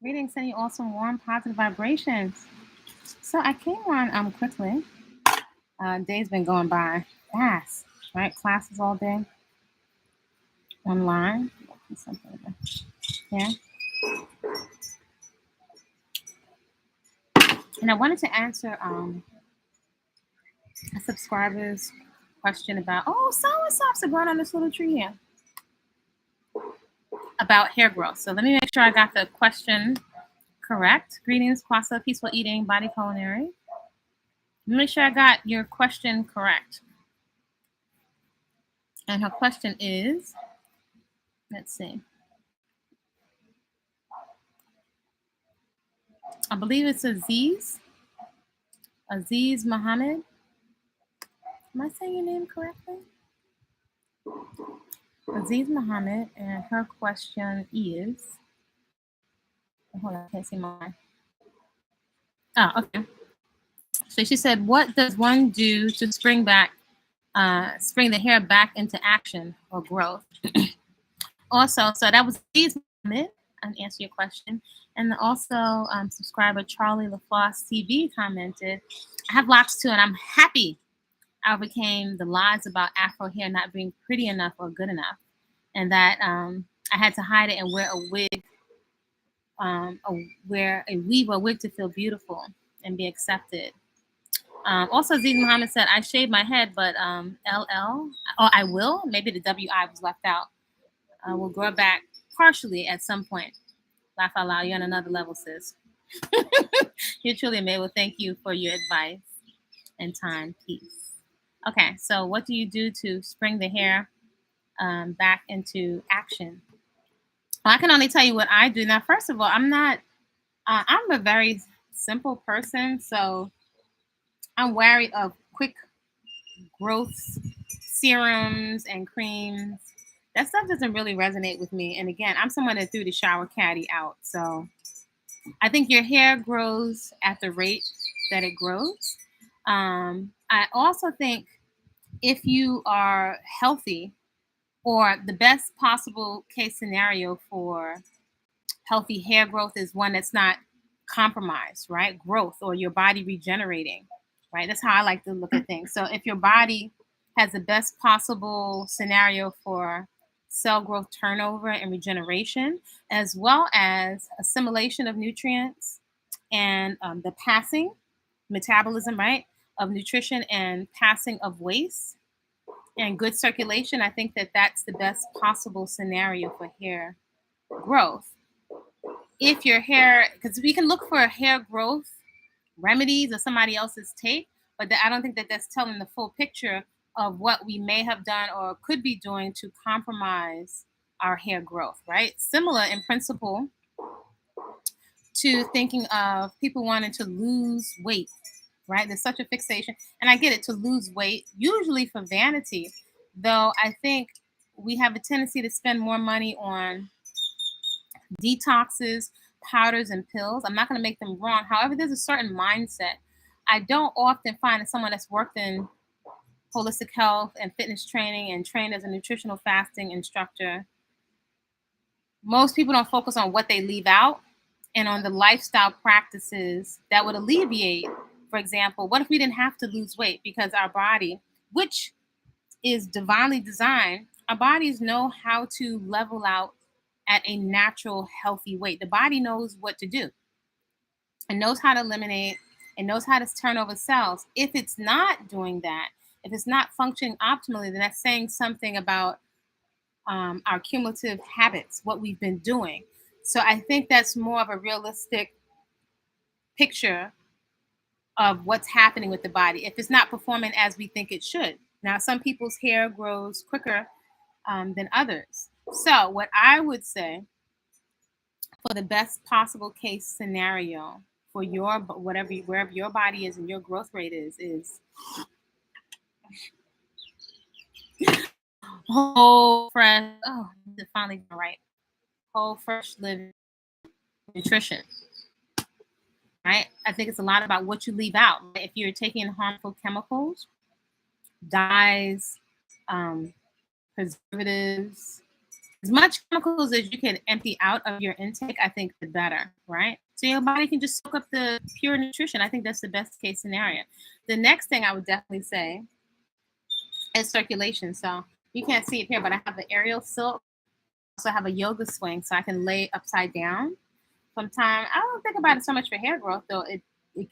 Greetings, sending you all some warm, positive vibrations. So I came on quickly. Day's been going by fast, right? Classes all day online. Something yeah. And I wanted to answer a subscriber's question about soft brought on this little tree here about hair growth. So let me make sure I got the question correct. Greetings, Kwasapeacefull eating, Body-Culinary. Make sure I got your question correct. And her question is, let's see. I believe it's Aziz Muhammad. Am I saying your name correctly? Aziz Muhammad, and her question is, hold on, I can't see mine. Oh, okay. So she said, what does one do to spring the hair back into action or growth? Also, so that was Aziz Muhammad, and answer your question. And also, subscriber Charlie LaFlosse TV commented, I have locks too, and I'm happy I overcame the lies about Afro hair not being pretty enough or good enough, and that I had to hide it and wear a wig, wear a weave or wig to feel beautiful and be accepted. Also, Aziz Muhammad said, I shaved my head, but LL, or I will, maybe the WI was left out, will grow back partially at some point. Laugh out loud, you're on another level, sis. You're truly amazing. Well, thank you for your advice and time. Peace. Okay, so what do you do to spring the hair back into action? Well, I can only tell you what I do. Now, first of all, I'm a very simple person, so I'm wary of quick growth serums and creams. That stuff doesn't really resonate with me. And again, I'm someone that threw the shower caddy out. So I think your hair grows at the rate that it grows. I also think if you are healthy, or the best possible case scenario for healthy hair growth is one that's not compromised, right? Growth, or your body regenerating, right? That's how I like to look at things. So if your body has the best possible scenario for cell growth turnover and regeneration, as well as assimilation of nutrients and the passing, metabolism, right, of nutrition and passing of waste and good circulation, I think that that's the best possible scenario for hair growth. If your hair, because we can look for hair growth remedies or somebody else's take, but I don't think that that's telling the full picture of what we may have done or could be doing to compromise our hair growth, right? Similar in principle to thinking of people wanting to lose weight, right? There's such a fixation, and I get it, to lose weight, usually for vanity, though I think we have a tendency to spend more money on detoxes, powders, and pills. I'm not going to make them wrong. However, there's a certain mindset. I don't often find that someone that's worked in holistic health and fitness training and trained as a nutritional fasting instructor, most people don't focus on what they leave out and on the lifestyle practices that would alleviate. For example, what if we didn't have to lose weight because our body, which is divinely designed, our bodies know how to level out at a natural, healthy weight. The body knows what to do and knows how to eliminate and knows how to turn over cells. If it's not doing that, if it's not functioning optimally, then that's saying something about our cumulative habits, what we've been doing. So I think that's more of a realistic picture of what's happening with the body if it's not performing as we think it should. Now, some people's hair grows quicker than others. So what I would say for the best possible case scenario for your wherever your body is and your growth rate is whole fresh. Oh, it finally got right. Whole fresh living nutrition. Right? I think it's a lot about what you leave out. If you're taking harmful chemicals, dyes, preservatives, as much chemicals as you can empty out of your intake, I think the better, right? So your body can just soak up the pure nutrition. I think that's the best case scenario. The next thing I would definitely say is circulation. So you can't see it here, but I have the aerial silk. I also have a yoga swing, so I can lay upside down. Sometimes I don't think about it so much for hair growth, though it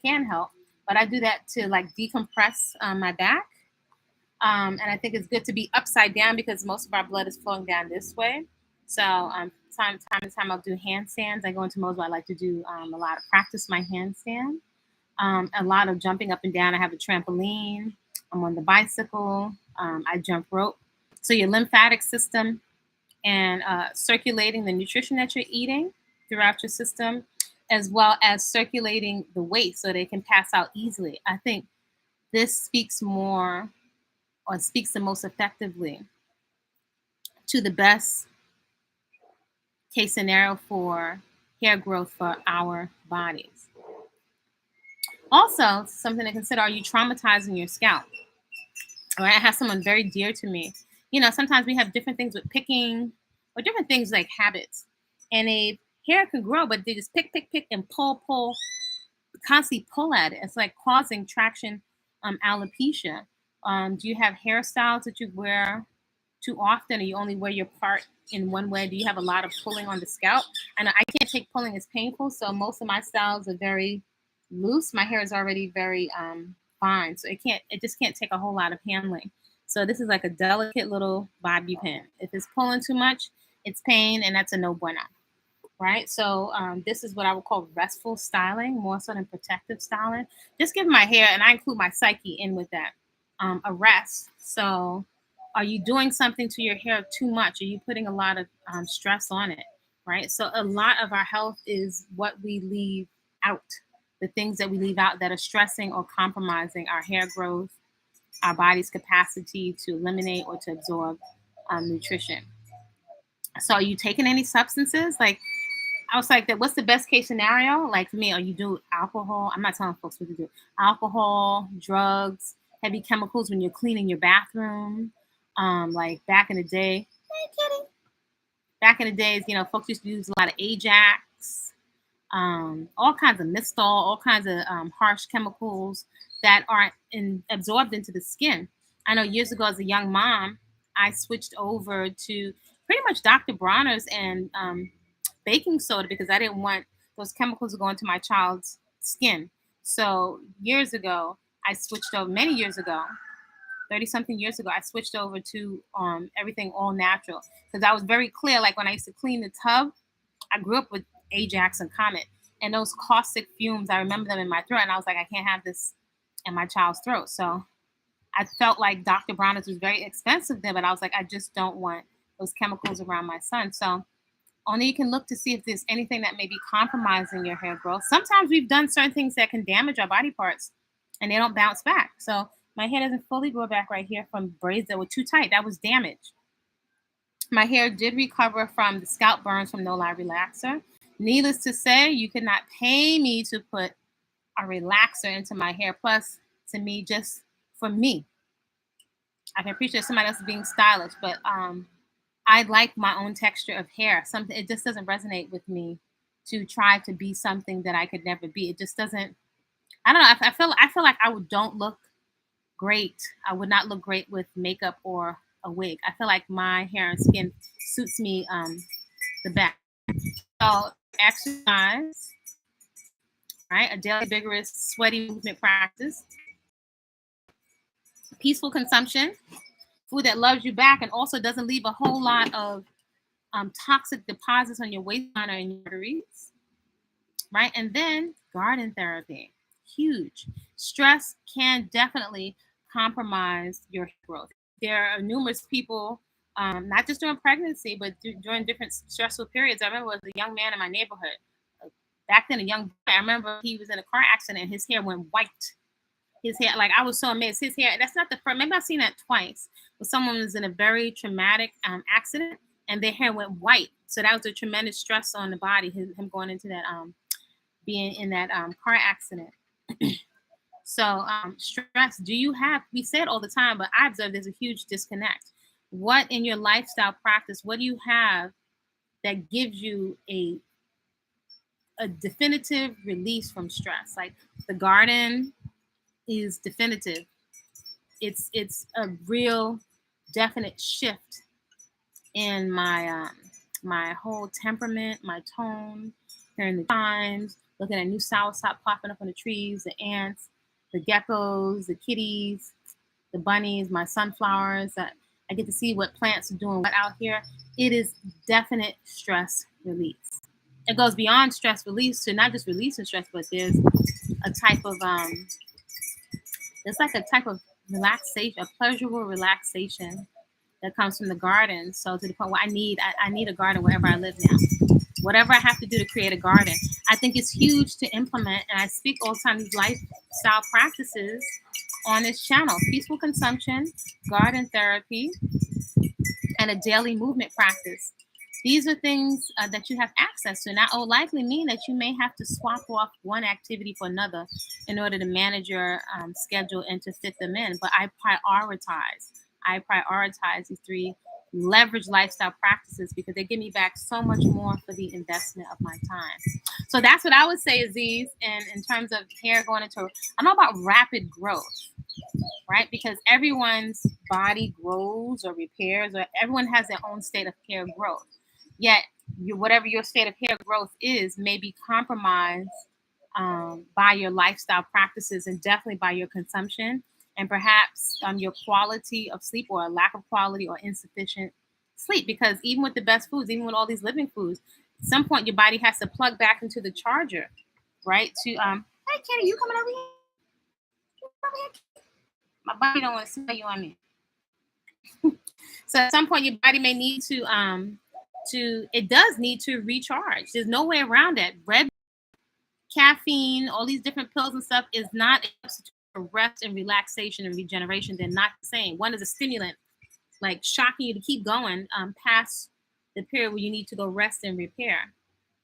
can help. But I do that to like decompress my back. And I think it's good to be upside down because most of our blood is flowing down this way. So time to time I'll do handstands. I go into modes where I like to do a lot of practice my handstand, a lot of jumping up and down. I have a trampoline. I'm on the bicycle. I jump rope. So your lymphatic system and circulating the nutrition that you're eating throughout your system, as well as circulating the waste so they can pass out easily. I think this speaks more or speaks the most effectively to the best case scenario for hair growth for our bodies. Also, something to consider, are you traumatizing your scalp? All right, I have someone very dear to me. You know, sometimes we have different things with picking or different things like habits. And a hair can grow, but they just pick, and pull, constantly pull at it. It's like causing traction alopecia. Do you have hairstyles that you wear too often, or you only wear your part in one way? Do you have a lot of pulling on the scalp? And I can't take pulling; it's painful. So most of my styles are very loose. My hair is already very fine, so it just can't take a whole lot of handling. So this is like a delicate little bobby pin. If it's pulling too much, it's pain, and that's a no bueno. Right. So this is what I would call restful styling, more so than protective styling. Just give my hair, and I include my psyche in with that, a rest. So are you doing something to your hair too much? Are you putting a lot of stress on it? Right. So a lot of our health is what we leave out, the things that we leave out that are stressing or compromising our hair growth, our body's capacity to eliminate or to absorb nutrition. So are you taking any substances? Like I was like, that. What's the best case scenario? Like for me, are you do alcohol? I'm not telling folks what to do. Alcohol, drugs, heavy chemicals when you're cleaning your bathroom. Like back in the day, hey kitty. Back in the days, you know, folks used to use a lot of Ajax, all kinds of Mistol, all kinds of harsh chemicals that are absorbed into the skin. I know years ago as a young mom, I switched over to pretty much Dr. Bronner's and baking soda because I didn't want those chemicals to go into my child's skin. So years ago, I switched over, many years ago, 30 something years ago, I switched over to everything all natural because I was very clear. Like when I used to clean the tub, I grew up with Ajax and Comet, and those caustic fumes, I remember them in my throat, and I was like, I can't have this in my child's throat. So I felt like Dr. Bronner's was very expensive then, but I was like, I just don't want those chemicals around my son. So only you can look to see if there's anything that may be compromising your hair growth. Sometimes we've done certain things that can damage our body parts and they don't bounce back. So my hair doesn't fully grow back right here from braids that were too tight. That was damage. My hair did recover from the scalp burns from No Lie Relaxer. Needless to say, you could not pay me to put a relaxer into my hair. Plus, to me, just for me, I can appreciate somebody else being stylish, but I like my own texture of hair. Something it just doesn't resonate with me to try to be something that I could never be. It just doesn't. I don't know. I feel like don't look great. I would not look great with makeup or a wig. I feel like my hair and skin suits me the best. So exercise, right? A daily vigorous sweaty movement practice, peaceful consumption, food that loves you back and also doesn't leave a whole lot of toxic deposits on your waistline or in your arteries, right? And then garden therapy, huge. Stress can definitely compromise your growth. There are numerous people, not just during pregnancy, but during different stressful periods. I remember there was a young man in my neighborhood. Back then, a young boy, I remember he was in a car accident and his hair went white. His hair, like I was so amazed. His hair, that's not the first, maybe I've seen that twice. But someone was in a very traumatic accident and their hair went white. So that was a tremendous stress on the body, him going into that, being in that car accident. So stress, we say it all the time, but I observe there's a huge disconnect. What in your lifestyle practice, what do you have that gives you a definitive release from stress? Like the garden is definitive. It's a real definite shift in my my whole temperament, my tone, hearing the chimes, looking at new soursop popping up on the trees, the ants, the geckos, the kitties, the bunnies, my sunflowers. I get to see what plants are doing what out here. It is definite stress release. It goes beyond stress release to not just releasing stress, but there's a type of it's like a type of relaxation, a pleasurable relaxation that comes from the garden. So to the point where I need a garden wherever I live now. Whatever I have to do to create a garden, I think it's huge to implement. And I speak all the time these lifestyle practices on this channel: peaceful consumption, garden therapy, and a daily movement practice. These are things that you have access to. And that will likely mean that you may have to swap off one activity for another in order to manage your schedule and to fit them in. But I prioritize these three leverage lifestyle practices because they give me back so much more for the investment of my time. So that's what I would say, Aziz, and in terms of hair going into, I know about rapid growth, right? Because everyone's body grows or repairs, or everyone has their own state of hair growth. Yet, whatever your state of hair growth is may be compromised by your lifestyle practices and definitely by your consumption and perhaps your quality of sleep or a lack of quality or insufficient sleep. Because even with the best foods, even with all these living foods, at some point your body has to plug back into the charger, right? To hey Kitty, you coming over here? My body don't want to smell you on me. So at some point your body may need it does need to recharge. There's no way around it. Red caffeine, all these different pills and stuff is not a substitute for rest and relaxation and regeneration. They're not the same. One is a stimulant, like shocking you to keep going past the period where you need to go rest and repair.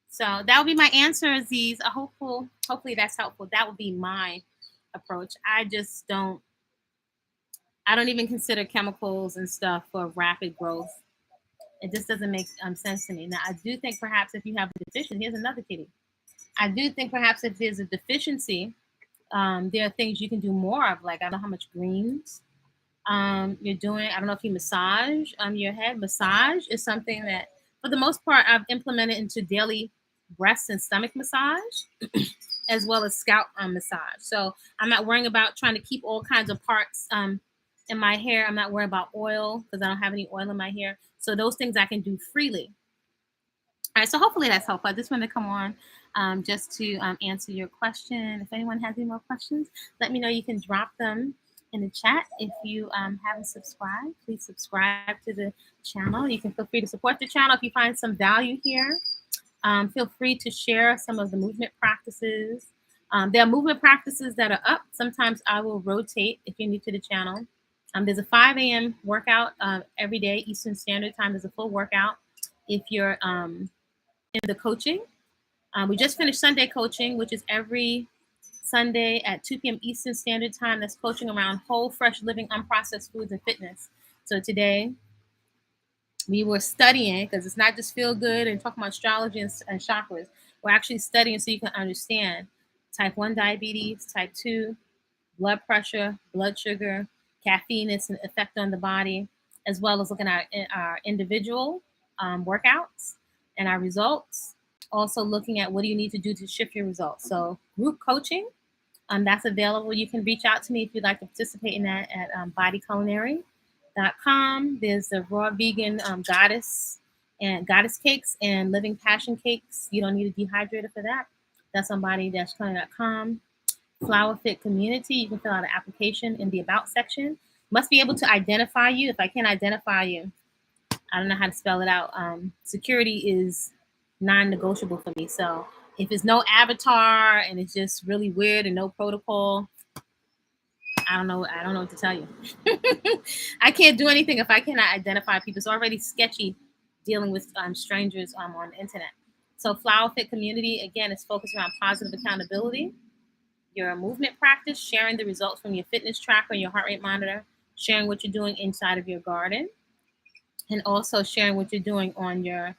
So that would be my answer, Aziz. Hopefully that's helpful. That would be my approach. I don't even consider chemicals and stuff for rapid growth. It just doesn't make sense to me. Now, I do think perhaps if you have a deficiency, here's another kitty. I do think perhaps if there's a deficiency, there are things you can do more of. Like, I don't know how much greens you're doing. I don't know if you massage your head. Massage is something that, for the most part, I've implemented into daily breast and stomach massage, as well as scalp massage. So I'm not worrying about trying to keep all kinds of parts in my hair. I'm not worried about oil because I don't have any oil in my hair. So those things I can do freely. All right, so hopefully that's helpful. I just wanted to come on just to answer your question. If anyone has any more questions, let me know. You can drop them in the chat. If you haven't subscribed, please subscribe to the channel. You can feel free to support the channel if you find some value here. Feel free to share some of the movement practices. There are movement practices that are up. Sometimes I will rotate if you're new to the channel. There's a 5 a.m. workout every day, Eastern Standard Time. There's a full workout. If you're in the coaching, we just finished Sunday coaching, which is every Sunday at 2 p.m. Eastern Standard Time. That's coaching around whole, fresh living, unprocessed foods and fitness. So today we were studying, because it's not just feel good and talking about astrology and chakras. We're actually studying so you can understand type 1 diabetes, type 2, blood pressure, blood sugar, caffeine, its an effect on the body, as well as looking at our individual workouts and our results. Also looking at what do you need to do to shift your results. So group coaching, that's available. You can reach out to me if you'd like to participate in that at BODYCULINARY.com. There's the raw vegan goddess cakes and living passion cakes. You don't need a dehydrator for that. That's on body-culinary.com. Flower Fit Community. You can fill out an application in the About section. Must be able to identify you. If I can't identify you, I don't know how to spell it out. Security is non-negotiable for me. So if it's no avatar and it's just really weird and no protocol, I don't know what to tell you. I can't do anything if I cannot identify people. It's already sketchy dealing with strangers on the internet. So Flower Fit Community, again, is focused around positive accountability, your movement practice, sharing the results from your fitness tracker, your heart rate monitor, sharing what you're doing inside of your garden. and also sharing what you're doing on your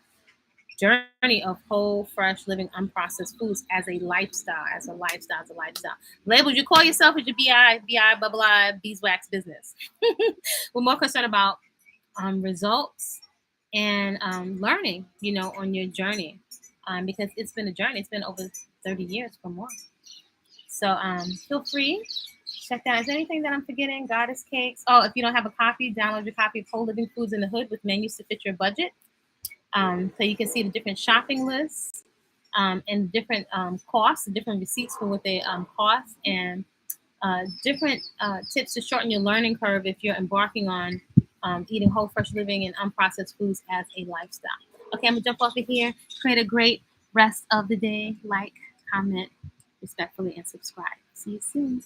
journey of whole, fresh, living, unprocessed foods as a lifestyle, as a lifestyle. Labels, you call yourself as your BI, bubble eye, beeswax business. We're more concerned about results and learning, on your journey, because it's been a journey. It's been over 30 years for more. So feel free. Check that. Is there anything that I'm forgetting? Goddess Cakes. Oh, if you don't have a copy, download your copy of Whole Living Foods in the Hood with menus to fit your budget. So you can see the different shopping lists and different costs, different receipts for what they cost, and different tips to shorten your learning curve if you're embarking on eating whole, fresh living and unprocessed foods as a lifestyle. Okay, I'm gonna jump off of here. Create a great rest of the day. Like, comment respectfully, and subscribe. See you soon.